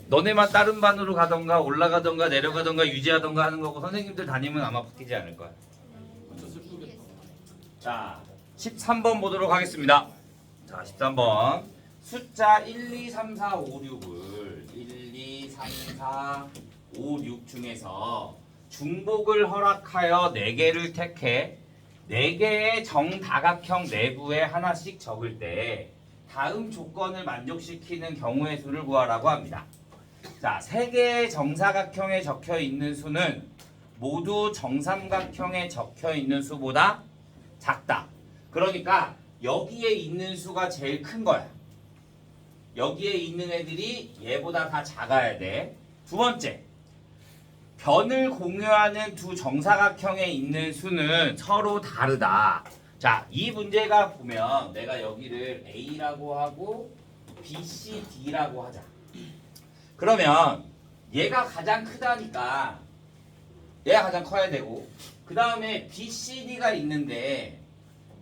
너네만 다른 반으로 가던가 올라가던가 내려가던가 유지하던가 하는 거고 선생님들 담임은 아마 바뀌지 않을 거야. 자, 13번 보도록 하겠습니다. 자, 13번. 숫자 1, 2, 3, 4, 5, 6을 1, 2, 3, 4, 5, 6 중에서 중복을 허락하여 4개를 택해 4개의 정다각형 내부에 하나씩 적을 때 다음 조건을 만족시키는 경우의 수를 구하라고 합니다. 자, 3개의 정사각형에 적혀 있는 수는 모두 정삼각형에 적혀 있는 수보다 작다. 그러니까 여기에 있는 수가 제일 큰 거야. 여기에 있는 애들이 얘보다 다 작아야 돼. 두 번째, 변을 공유하는 두 정사각형에 있는 수는 서로 다르다. 자, 이 문제가 보면 내가 여기를 A라고 하고 B, C, D라고 하자. 그러면 얘가 가장 크다니까 얘가 가장 커야 되고 그 다음에 B, C, D가 있는데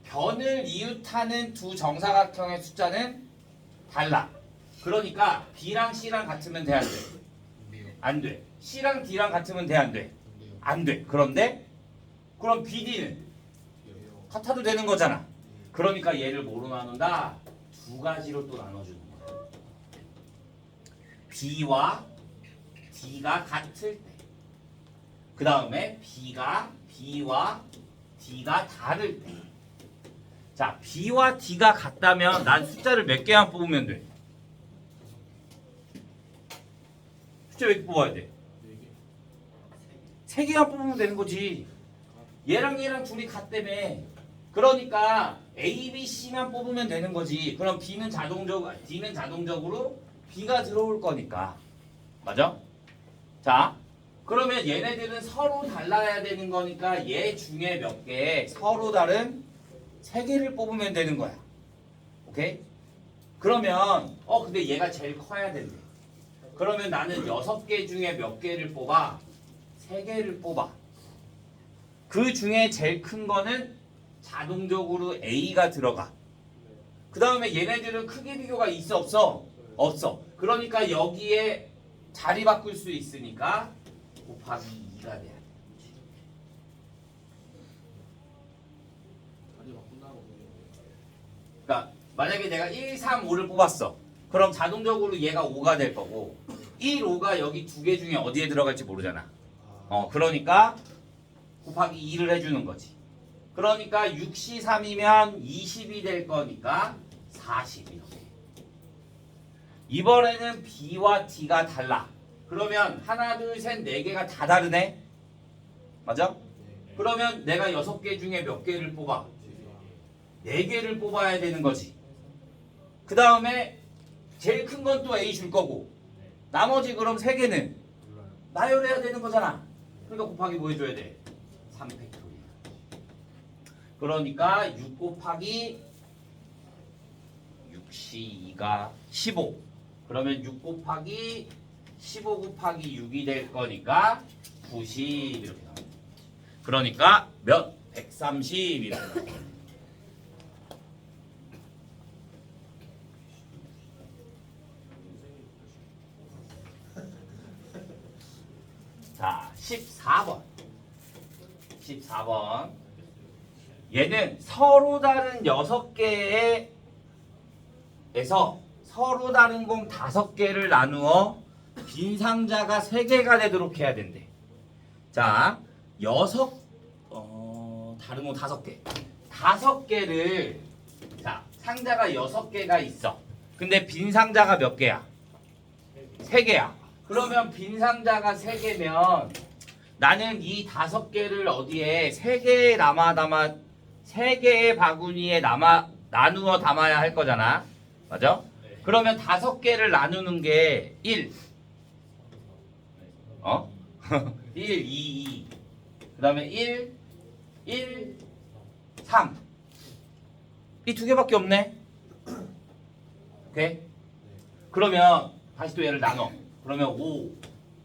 변을 이웃하는 두 정사각형의 숫자는 달라. 그러니까 B랑 C랑 같으면 돼, 안 돼? 안 돼. C랑 D랑 같으면 돼, 안 돼? 안 돼. 그런데 그럼 B, D는 같아도 되는 거잖아. 그러니까 얘를 뭐로 나눈다? 두 가지로 또 나눠주는 거야. B와 D가 같을 때. 그 다음에 B와 D가 다를 때. 자, B와 D가 같다면 난 숫자를 몇 개만 뽑으면 돼? 숫자 몇 개 뽑아야 돼? 3개만 뽑으면 되는 거지. 얘랑 얘랑 둘이 같다며. 그러니까 A, B, C만 뽑으면 되는 거지. 그럼 D는 자동적으로 B가 들어올 거니까. 맞아? 자, 그러면 얘네들은 서로 달라야 되는 거니까 얘 중에 몇 개 서로 다른 3개를 뽑으면 되는 거야. 오케이? 그러면 근데 얘가 제일 커야 된대. 그러면 나는 6개 중에 몇 개를 뽑아? 3개를 뽑아. 그 중에 제일 큰 거는 자동적으로 A가 들어가. 그 다음에 얘네들은 크기 비교가 있어 없어? 없어. 그러니까 여기에 자리 바꿀 수 있으니까 곱하기 2가 돼야 돼. 그러니까 만약에 내가 1, 3, 5를 뽑았어. 그럼 자동적으로 얘가 5가 될 거고 1, 5가 여기 2개 중에 어디에 들어갈지 모르잖아. 그러니까 곱하기 2를 해주는 거지. 그러니까 6시 3이면 20이 될 거니까 40 이렇게. 이번에는 B와 D가 달라. 그러면 하나, 둘, 셋, 4개가 다 다르네? 맞아? 그러면 내가 6개 중에 몇 개를 뽑아? 4개를 뽑아야 되는 거지. 그 다음에 제일 큰 건 또 A 줄 거고 나머지 그럼 3개는 나열해야 되는 거잖아. 그러니까 곱하기 뭐 해줘야 돼? 3팩토리얼. 그러니까 6 곱하기 6시 2가 15. 그러면 6 곱하기 15 곱하기 6이 될 거니까 90 이렇게 나옵니다. 그러니까 몇? 130 이렇게 나옵니다. 자, 14번. 14번. 얘는 서로 다른 6개에서 서로 다른 공 5개를 나누어 빈 상자가 3개가 되도록 해야 된대. 자, 다른 공 5개. 5개를, 자, 상자가 6개가 있어. 근데 빈 상자가 몇 개야? 3개야. 그러면 빈 상자가 3개면 나는 이 5개를 어디에 3개의 3개의 바구니에 나누어 담아야 할 거잖아. 맞아? 그러면 5개를 나누는 게 1. 1, 2, 2. 그 다음에 1, 1, 3. 이 2개밖에 없네. 오케이? 그러면 다시 또 얘를 나눠. 그러면 5,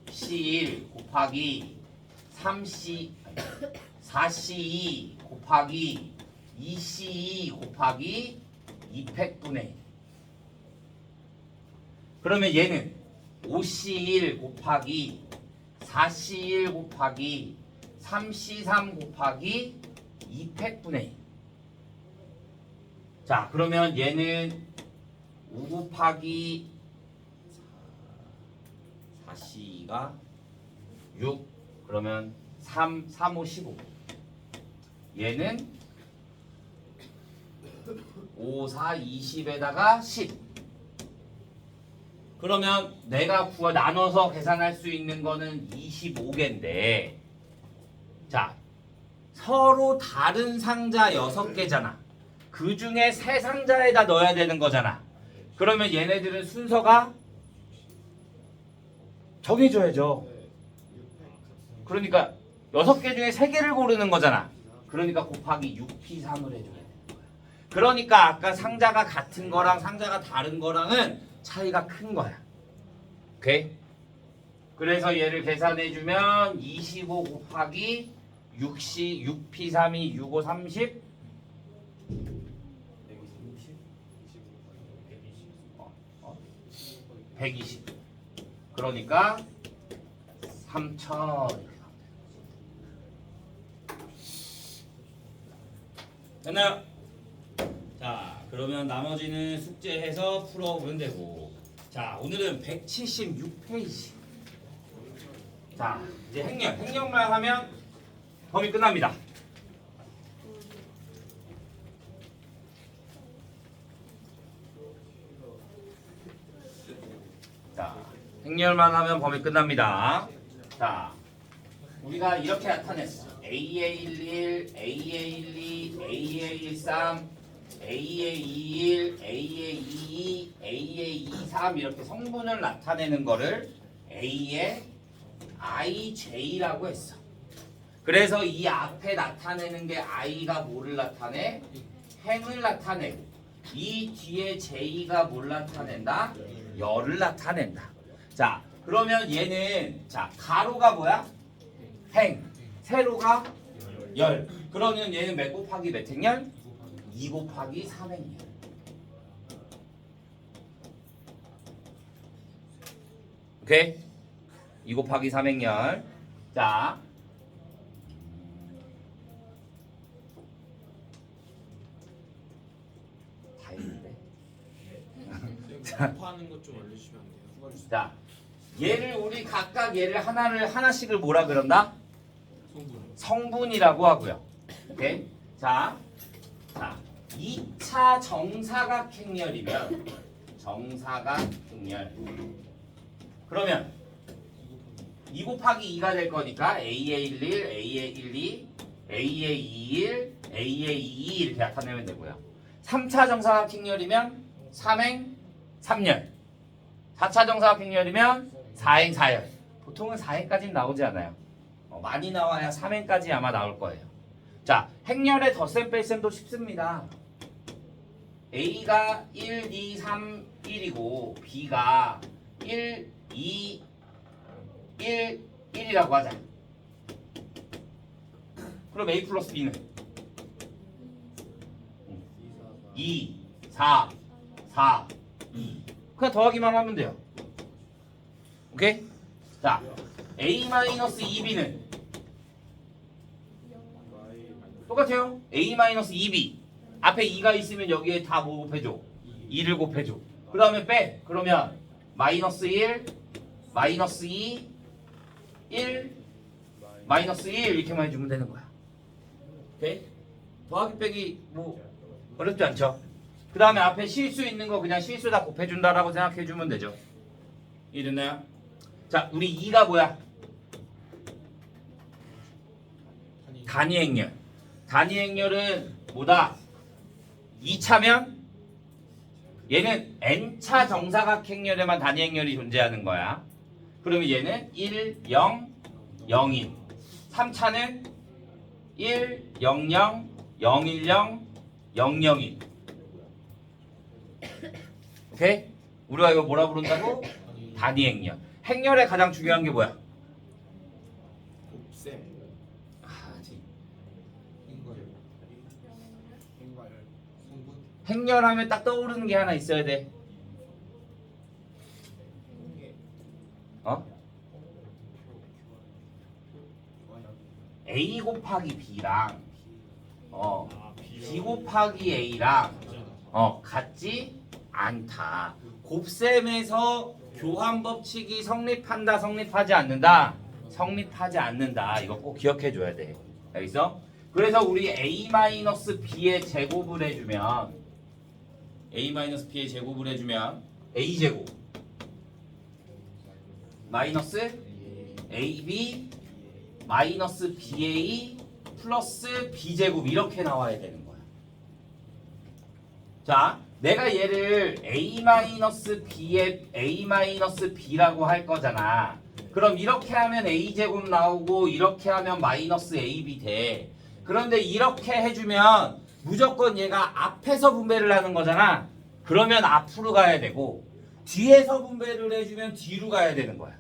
C1 곱하기 4C2 곱하기 2C2 곱하기 2팩분의 1. 그러면 얘는 5C1 곱하기 4C1 곱하기 3C3 곱하기 2팩분의 2. 자, 그러면 얘는 5 곱하기 4C가 6, 그러면 3, 3, 5, 15. 얘는 5, 4, 20에다가 10. 그러면 내가 나눠서 계산할 수 있는 거는 25개인데, 자, 서로 다른 상자 6개잖아. 그 중에 세 상자에다 넣어야 되는 거잖아. 그러면 얘네들은 순서가 정해져야죠. 그러니까 6개 중에 3개를 고르는 거잖아. 그러니까 곱하기 6p3을 해줘야 되는 거야. 그러니까 아까 상자가 같은 거랑 상자가 다른 거랑은 차이가 큰 거야. 오케이? 그래서 얘를 계산해주면 25 곱하기 6p3이 6, 5, 30. 120. 그러니까 3000. 됐나요? 자, 그러면 나머지는 숙제해서 풀어보면 되고. 자, 오늘은 176페이지. 자, 이제 행렬만 하면 범위 끝납니다. 자, 행렬만 하면 범위 끝납니다. 자, 우리가 이렇게 나타냈어. AA11, AA12, AA13, AA21, AA22, AA23 이렇게 성분을 나타내는 거를 A의 IJ라고 했어. 그래서 이 앞에 나타내는 게 I가 뭐를 나타내? 행을 나타내고, 이 뒤에 J가 뭘 나타낸다? 열을 나타낸다. 자, 그러면 얘는, 자, 가로가 뭐야? 행. 세로가 열. 그러면 얘는 몇 곱하기 몇 행열? 2 곱하기 3행열. 오케이? 2 곱하기 3행열. 자, 다 있는데. 곱하는 것 좀 알려주시면 안 돼요? 자, 얘를 우리 각각 얘를 하나씩을 뭐라 그런다? 성분이라고 하고요. 오케이? 자, 2차 정사각행렬이면 정사각행렬. 그러면 2 곱하기 2가 될 거니까 AA11, AA12, AA21, AA22 이렇게 나타내면 되고요. 3차 정사각행렬이면 3행 3열. 4차 정사각행렬이면 4행 4열. 보통은 4행까지는 나오지 않아요. 많이 나와야 3행까지 아마 나올 거예요. 자, 행렬의 덧셈 뺄셈도 쉽습니다. A가 1, 2, 3, 1이고 B가 1, 2, 1, 1이라고 하자. 그럼 A 플러스 B는 2, 4, 4, 2. 그냥 더하기만 하면 돼요. 오케이? 자, A-2B는 똑같아요. A-2B. 앞에 2가 있으면 여기에 다 뭐 곱해줘? 2를 곱해줘. 그 다음에 빼. 그러면 마이너스 1, 마이너스 2, 1, 마이너스 1 이렇게만 해주면 되는 거야. 오케이? 더하기 빼기 뭐 어렵지 않죠? 그 다음에 앞에 실수 있는 거 그냥 실수 다 곱해준다라고 생각해주면 되죠. 이해됐나요? 자, 우리 2가 뭐야? 단위행렬. 단위행렬은 뭐다? 2차면 얘는 n차 정사각행렬에만 단위행렬이 존재하는 거야. 그러면 얘는 1, 0, 0인. 3차는 1, 0, 0, 0, 1, 0, 0, 0인. 오케이? 우리가 이거 뭐라 부른다고? 단위행렬. 행렬의 가장 중요한 게 뭐야? 곱셈 행렬하면 딱 떠오르는 게 하나 있어야 돼. A 곱하기 B랑 B 곱하기 A랑 같지 않다. 곱셈에서 교환 법칙이 성립한다, 성립하지 않는다? 성립하지 않는다. 이거 꼭 기억해 줘야 돼. 알겠어? 그래서 우리 A-B의 제곱을 해주면 A-B의 제곱을 해주면 A제곱 마이너스 AB 마이너스 BA 플러스 B제곱 이렇게 나와야 되는 거야. 자, 내가 얘를 A-B에 A-B라고 할 거잖아. 그럼 이렇게 하면 A제곱 나오고 이렇게 하면 마이너스 AB 돼. 그런데 이렇게 해주면 무조건 얘가 앞에서 분배를 하는 거잖아. 그러면 앞으로 가야 되고 뒤에서 분배를 해주면 뒤로 가야 되는 거야.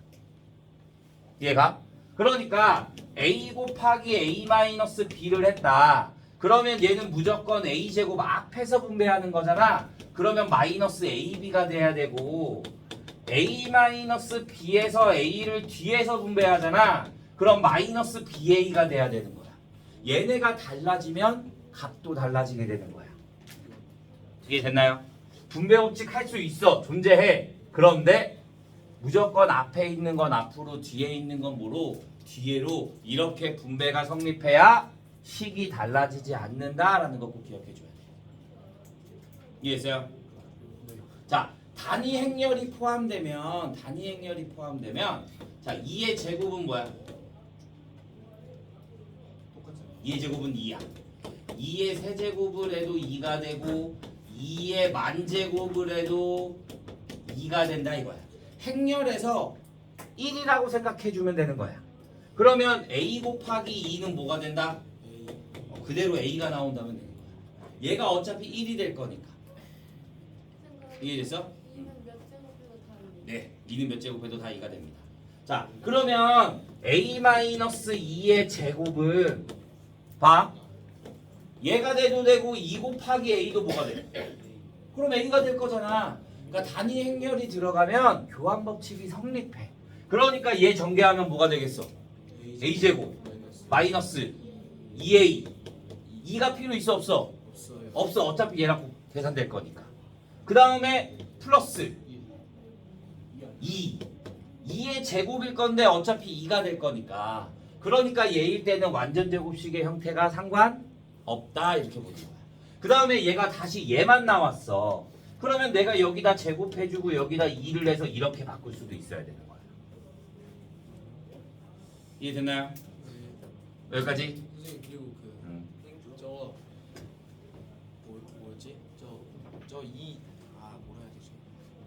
얘가? 그러니까 A 곱하기 A-B를 했다. 그러면 얘는 무조건 A제곱 앞에서 분배하는 거잖아. 그러면 마이너스 AB가 돼야 되고 A-B에서 A를 뒤에서 분배하잖아. 그럼 마이너스 BA가 돼야 되는 거야. 얘네가 달라지면 값도 달라지게 되는 거야. 이해됐나요? 분배 법칙 할 수 있어. 존재해. 그런데 무조건 앞에 있는 건 앞으로 뒤에 있는 건 뭐로? 뒤에로 이렇게 분배가 성립해야 식이 달라지지 않는다라는 거 꼭 기억해 줘야 돼. 이해했어요? 자, 단위 행렬이 포함되면 자, 2의 제곱은 뭐야? 똑같잖아요. 2의 제곱은 2야. 2의 세제곱을 해도 2가 되고 2의 만제곱을 해도 2가 된다 이거야. 행렬에서 1이라고 생각해 주면 되는 거야. 그러면 A 곱하기 2는 뭐가 된다? 그대로 A가 나온다면 되는 거야. 얘가 어차피 1이 될 거니까. 이해됐어? 네, 2는 몇 제곱해도 다 2가 됩니다. 자, 그러면 A-2의 제곱은 봐. 얘가 돼도 되고 2 곱하기 A도 뭐가 돼? 그럼 A가 될 거잖아. 그러니까 단위 행렬이 들어가면 교환 법칙이 성립해. 그러니까 얘 전개하면 뭐가 되겠어? A제곱 마이너스 2A 2가 필요 있어 없어? 없어요. 없어. 어차피 얘랑 계산될 거니까. 그 다음에 플러스 2 2의 제곱일 건데 어차피 2가 될 거니까. 그러니까 얘일 때는 완전 제곱식의 형태가 상관없다 이렇게 보는 거야. 그 다음에 얘가 다시 얘만 나왔어. 그러면 내가 여기다 제곱해주고 여기다 2를 해서 이렇게 바꿀 수도 있어야 되는 거야. 이해됐나요? 여기까지? 선생님 그리고 저 뭐였지? 저 뭐라 해야 되지?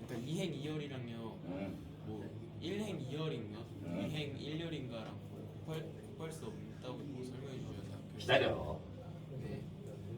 그러니까 2행 2열이랑요. 뭐 1행 2열인가? 2행 1열인가랑 곱할 수 없다고 설명해 주셔서 기다려. 네.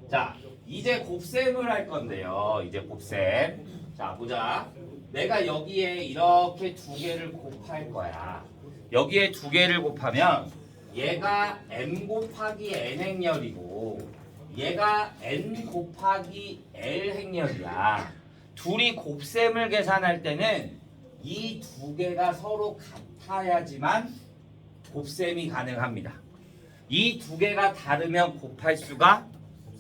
자, 이제 곱셈을 할 건데요. 이제 곱셈. 자, 보자. 내가 여기에 이렇게 두 개를 곱할 거야. 여기에 두 개를 곱하면 얘가 m 곱하기 n 행렬이고 얘가 n 곱하기 l 행렬이야. 둘이 곱셈을 계산할 때는 이 두 개가 서로 같아야지만 곱셈이 가능합니다. 이 두 개가 다르면 곱할 수가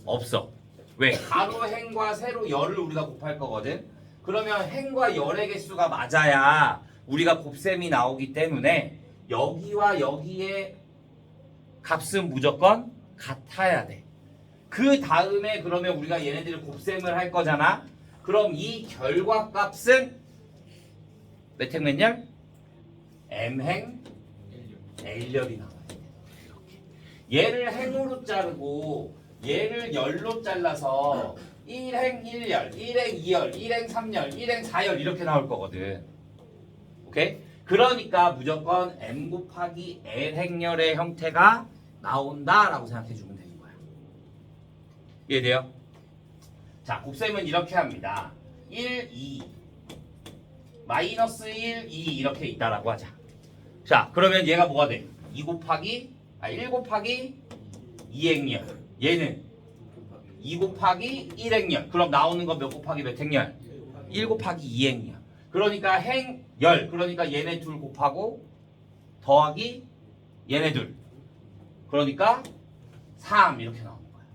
없어. 왜? 가로 행과 세로 열을 우리가 곱할 거거든. 그러면 행과 열의 개수가 맞아야 우리가 곱셈이 나오기 때문에 여기와 여기의 값은 무조건 같아야 돼. 그 다음에 그러면 우리가 얘네들을 곱셈을 할 거잖아. 그럼 이 결과값은 몇 행 몇 열? m행 l열이 나와야 돼. 이렇게. 얘를 행으로 자르고 얘를 열로 잘라서 1행 1열, 1행 2열, 1행 3열, 1행 4열 이렇게 나올 거거든. 오케이? 그러니까 무조건 m 곱하기 l 행렬의 형태가 나온다라고 생각해 주면 되는 거야. 이해돼요? 자, 곱셈은 이렇게 합니다. 1, 2 마이너스 1, 2 이렇게 있다라고 하자. 자, 그러면 얘가 뭐가 돼? 1 곱하기 2행렬. 얘는 2 곱하기 1행렬. 그럼 나오는 건 몇 곱하기 몇 행렬? 1 곱하기 2행렬. 그러니까 행 열. 그러니까 얘네 둘 곱하고 더하기 얘네 둘. 그러니까 3 이렇게 나오는 거야.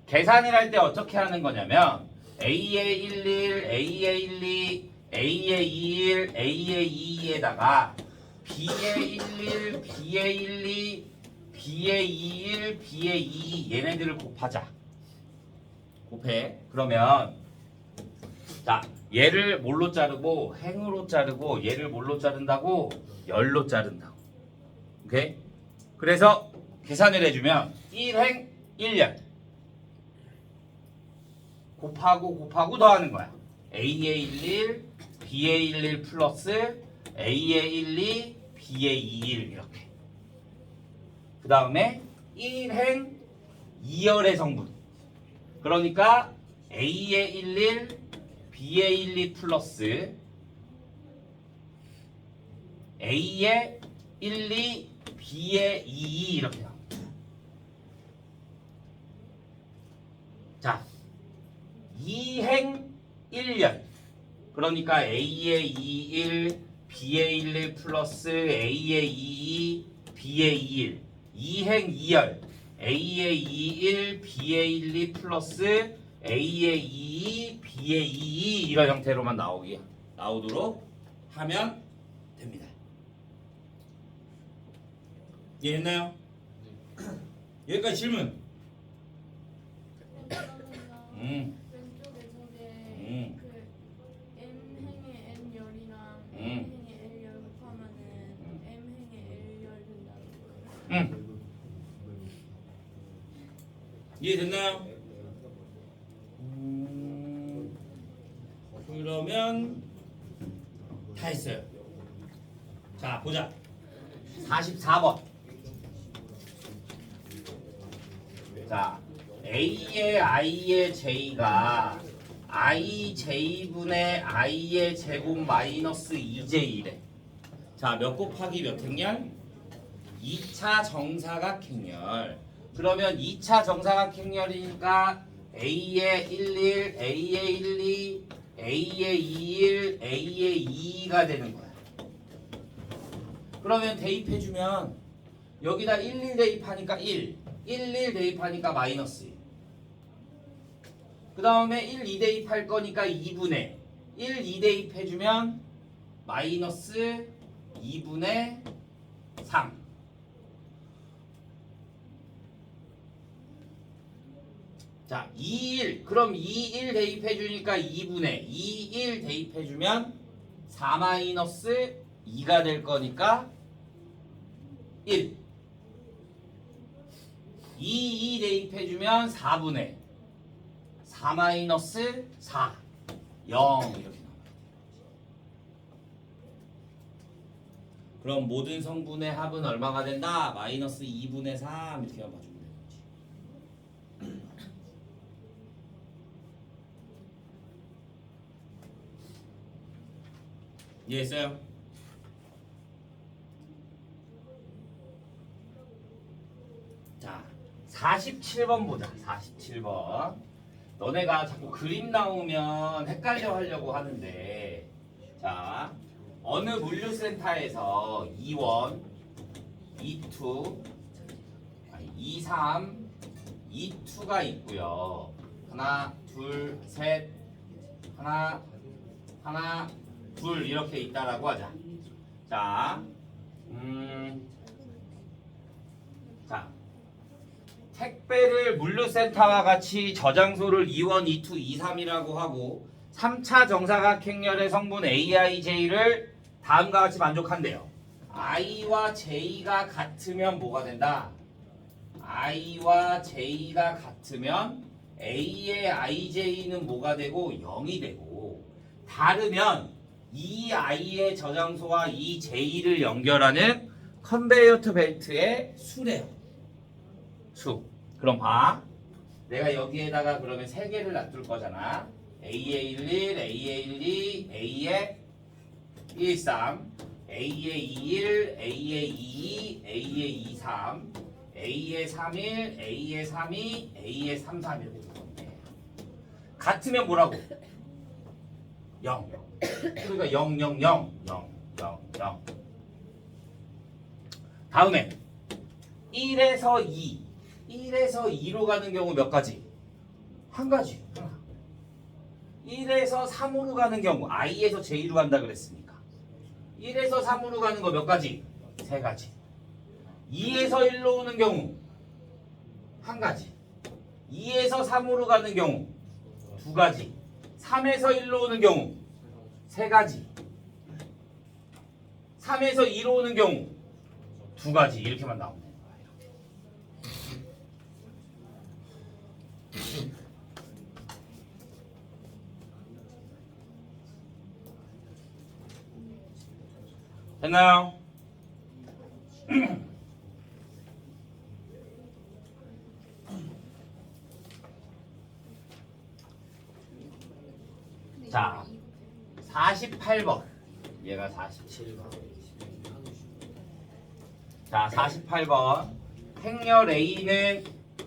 계산을 할 때 어떻게 하는 거냐면 A의 11, A의 12, A의 21, A의 22에다가 B의 11, B의 12, B의 21, B의 22 얘네들을 곱하자. 곱해. 그러면 자 얘를 뭘로 자르고 행으로 자르고 얘를 뭘로 자른다고? 열로 자른다고. 오케이? 그래서 계산을 해주면 1행 1열 곱하고 더하는 거야. A의 11, B의 11 플러스 A의 12, B의 21 이렇게. 그 다음에 1행 2열의 성분. 그러니까 A의 11, B의 12 플러스 A의 12, B의 22 이렇게 나옵니다. 자, 2행 1열. 그러니까 A의 21, B의 11 플러스 A의 22, B의 21. 2행 2열. A의 21, B의 12 플러스 A의 22, B의 22 이런 형태로만 나오도록 하면 됩니다. 이해했나요? 여기까지 질문. 왼쪽에 저게 그 m행의 n열이랑 m행의 l열 곱하면은 m행의 l열 된다는 거예요. 이해됐나요? 그러면 다 했어요. 자 보자. 44번. 자 A의 I의 J가 IJ분의 I의 제곱 마이너스 2J래. 자 몇 곱하기 몇 행렬? 2차 정사각행렬. 그러면 2차 정사각행렬이니까 A의 11, A의 12, A의 21, A의 22가 되는 거야. 그러면 대입해주면 여기다 11 대입하니까 1, 11 대입하니까 마이너스 1. 그 다음에 1, 2 대입할 거니까 2분의 1, 2 대입해주면 마이너스 2분의 3. 자, 2, 1. 그럼 2, 1 대입해주니까 2분의 2, 1 대입해주면 4 마이너스 2가 될 거니까 1. 2, 2 대입해주면 4분의 4 마이너스 4. 0 이렇게 나와요. 그럼 모든 성분의 합은 얼마가 된다? 마이너스 2분의 3 이렇게 봐주면 되는 거지. 이해했어요? 자, 47번 보자. 47번. 너네가 자꾸 그림 나오면 헷갈려 하려고 하는데, 자, 어느 물류센터에서 2원, 2투, 23, 2투가 있고요. 하나, 둘, 셋, 하나, 둘 이렇게 있다라고 하자. 자, 자, 택배를 물류센터와 같이 저장소를 2원, 2투, 23이라고 하고 3차 정사각행렬의 성분 AIJ를 다음과 같이 만족한대요. I와 J가 같으면 뭐가 된다? I와 J가 같으면 A의 IJ는 뭐가 되고 0이 되고 다르면 이 I의 저장소와 이 J를 연결하는 컨베이어 벨트의 수래요. 수. 그럼 봐. 내가 여기에다가 그러면 3개를 놔둘 거잖아. A의 11, A의 12, A의 13, A의 21, A의 22, A의 23, A의 31, A의 32, A의 33 이렇게 될 건데 같으면 뭐라고? 0. 그러니까 0, 0, 0, 0, 0, 0. 다음에 1에서 2. 1에서 2로 가는 경우 몇 가지? 한 가지. 하나. 1에서 3으로 가는 경우 i에서 j로 간다 그랬으니까 1에서 3으로 가는 거 몇 가지? 세 가지. 2에서 1로 오는 경우 한 가지. 2에서 3으로 가는 경우 두 가지. 3에서 1로 오는 경우 세 가지. 3에서 2로 오는 경우 두 가지. 이렇게만 나오네. 됐나요? 자, 48번. 얘가 47번. 자, 48번. 행렬 A는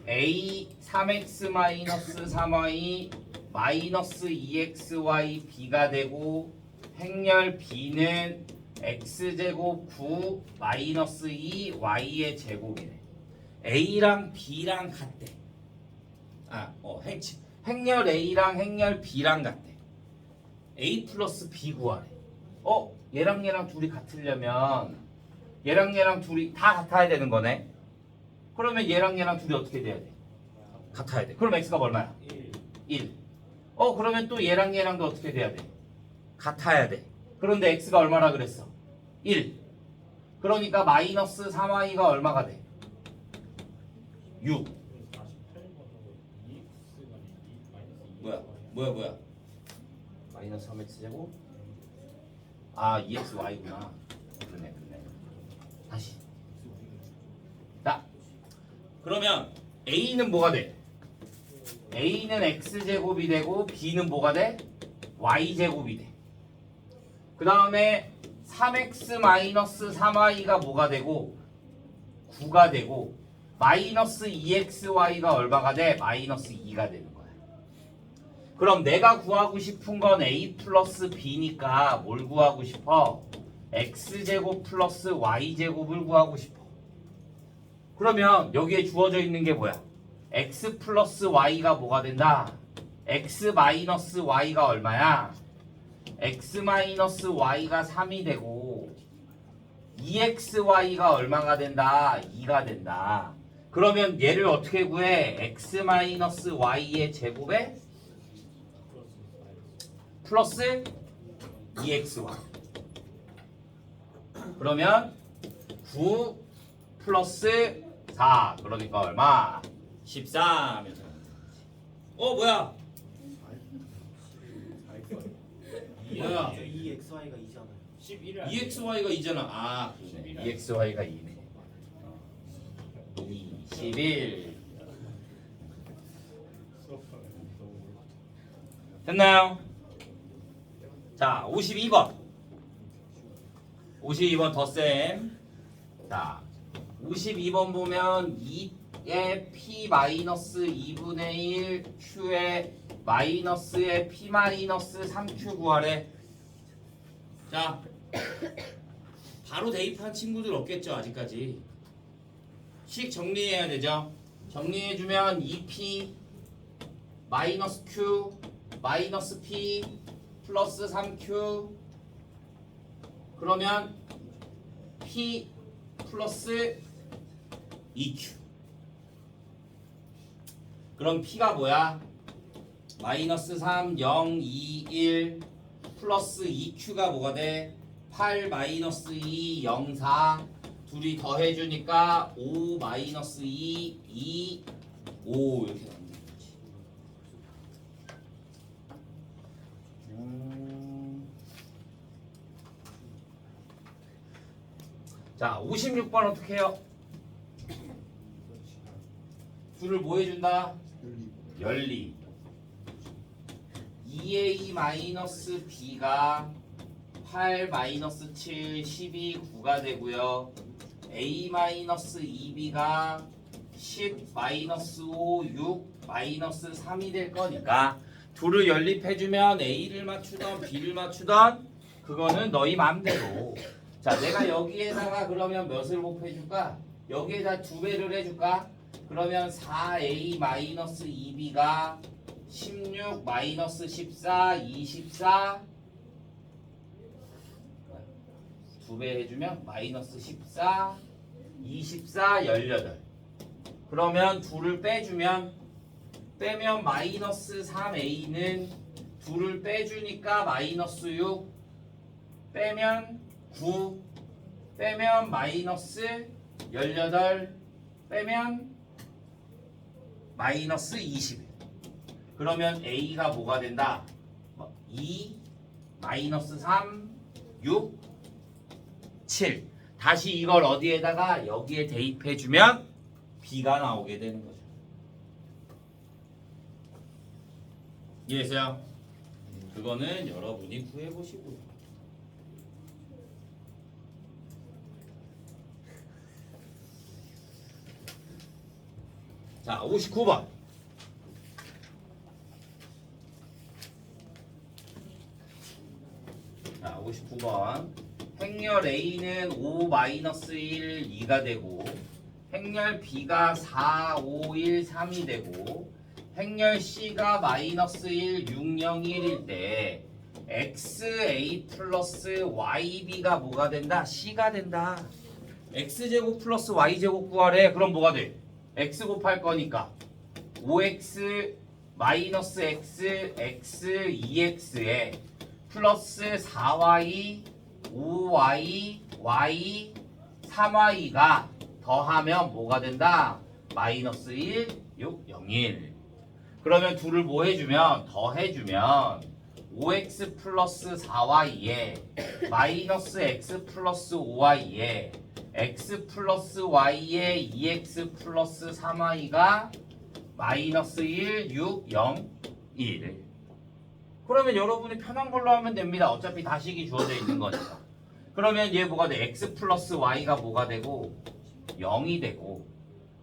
A 3x-3y 마이너스 2xy b가 되고 행렬 B는 x제곱 9 마이너스 2 y의 제곱이래. A랑 B랑 같대. 행렬 A랑 행렬 B랑 같대. A 플러스 B 구하래. 얘랑 얘랑 둘이 같으려면 얘랑 얘랑 둘이 다 같아야 되는 거네. 그러면 얘랑 얘랑 둘이 어떻게 돼야 돼? 같아야 돼. 그럼 x가 얼마야? 1. 그러면 또 얘랑 얘랑도 어떻게 돼야 돼? 같아야 돼. 그런데 x가 얼마라 그랬어? 1. 그러니까 마이너스 3y가 얼마가 돼? 6. 뭐야? 마이너스 3x제곱? 2xy구나. 그러네. 다시. 자, 그러면 a는 뭐가 돼? a는 x제곱이 되고 b는 뭐가 돼? y제곱이 돼. 그 다음에 3x-3y가 뭐가 되고 9가 되고 마이너스 2xy가 얼마가 돼? 마이너스 2가 되는 거야. 그럼 내가 구하고 싶은 건 a 플러스 b니까 뭘 구하고 싶어? x제곱 플러스 y제곱을 구하고 싶어. 그러면 여기에 주어져 있는 게 뭐야? x 플러스 y가 뭐가 된다? x 마이너스 y가 얼마야? x 마이너스 y가 3이 되고 2xy가 얼마가 된다? 2가 된다. 그러면 얘를 어떻게 구해? x 마이너스 y의 제곱에 플러스 2xy. 그러면 9 플러스 4. 그러니까 얼마? 14. 뭐야? 뭐야? 2xy가 2잖아요. 2xy가 2잖아. 그러네. 2xy가 2네. 21. 됐나요? 자, 52번. 52번 덧셈. 자, 52번 보면 2의 p-2분의 1 q의 마이너스의 p-3q 구하래. 자, 바로 대입한 친구들 없겠죠 아직까지. 식 정리해야 되죠. 정리해주면 2p 마이너스 q 마이너스 p 플러스 3q 그러면 p 플러스 2q. 그럼 p가 뭐야? 마이너스 3, 0, 2, 1 플러스 2q가 뭐가 돼? 8 마이너스 2, 0, 4 둘이 더해주니까 5 마이너스 2, 2, 5 이렇게 나오는 거지. 자, 56번 어떻게 해요? 줄을 뭐 해준다? 연리. 2a-b가 8-7, 12, 9가 되고요. a-2b가 10-5, 6, -3이 될 거니까 둘을 연립해주면 A를 맞추던 B를 맞추던 그거는 너희 맘대로. 자, 내가 여기에다가 그러면 몇을 곱해줄까? 여기에다 2배를 해줄까? 그러면 4A-2B가 16-14, 24 2배 해주면 마이너스 14, 24, 18. 그러면 2를 빼면 마이너스 3A는 2를 빼주니까 마이너스 6, 빼면 9, 빼면 마이너스 18, 빼면 마이너스 21. 그러면 A가 뭐가 된다? 2, 마이너스 3, 6, 7. 다시 이걸 어디에다가 여기에 대입해주면 B가 나오게 되는 거죠. 이해했어요? 그거는 여러분이 구해보시고요. 자, 59번. 자, 59번. 행렬 A는 5-1, 2가 되고 행렬 B가 4, 5, 1, 3이 되고 행렬 C가 마이너스 1, 6, 0, 1일 때 XA 플러스 YB가 뭐가 된다? C가 된다. X제곱 플러스 Y제곱 구하래. 그럼 뭐가 돼? X 곱할 거니까 5X 마이너스 X, X, 2X에 플러스 4Y, 5Y, Y, 3Y가 더하면 뭐가 된다? 마이너스 1, 6, 0, 1. 그러면 둘을 뭐 해주면? 더해주면 5X 플러스 4Y에 마이너스 X 플러스 5Y에 X 플러스 Y에 2X 플러스 3Y가 마이너스 1, 6, 0, 1. 그러면 여러분이 편한 걸로 하면 됩니다. 어차피 다식이 주어져 있는 거니까. 그러면 얘 뭐가 돼? X 플러스 Y가 뭐가 되고 0이 되고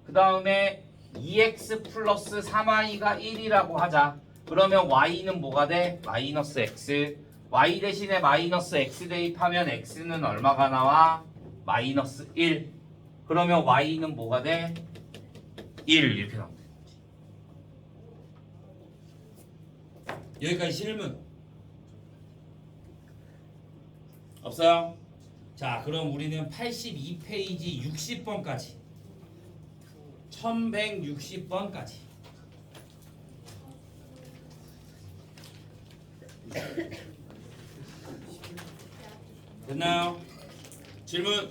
그 다음에 2X 플러스 3Y가 1이라고 하자. 그러면 Y는 뭐가 돼? 마이너스 X. Y 대신에 마이너스 X 대입하면 X는 얼마가 나와? 마이너스 1. 그러면 Y는 뭐가 돼? 1 이렇게 나옵니다. 여기까지 질문 없어요? 자, 그럼 우리는 82페이지 60번까지 1160번까지 됐나요? 질문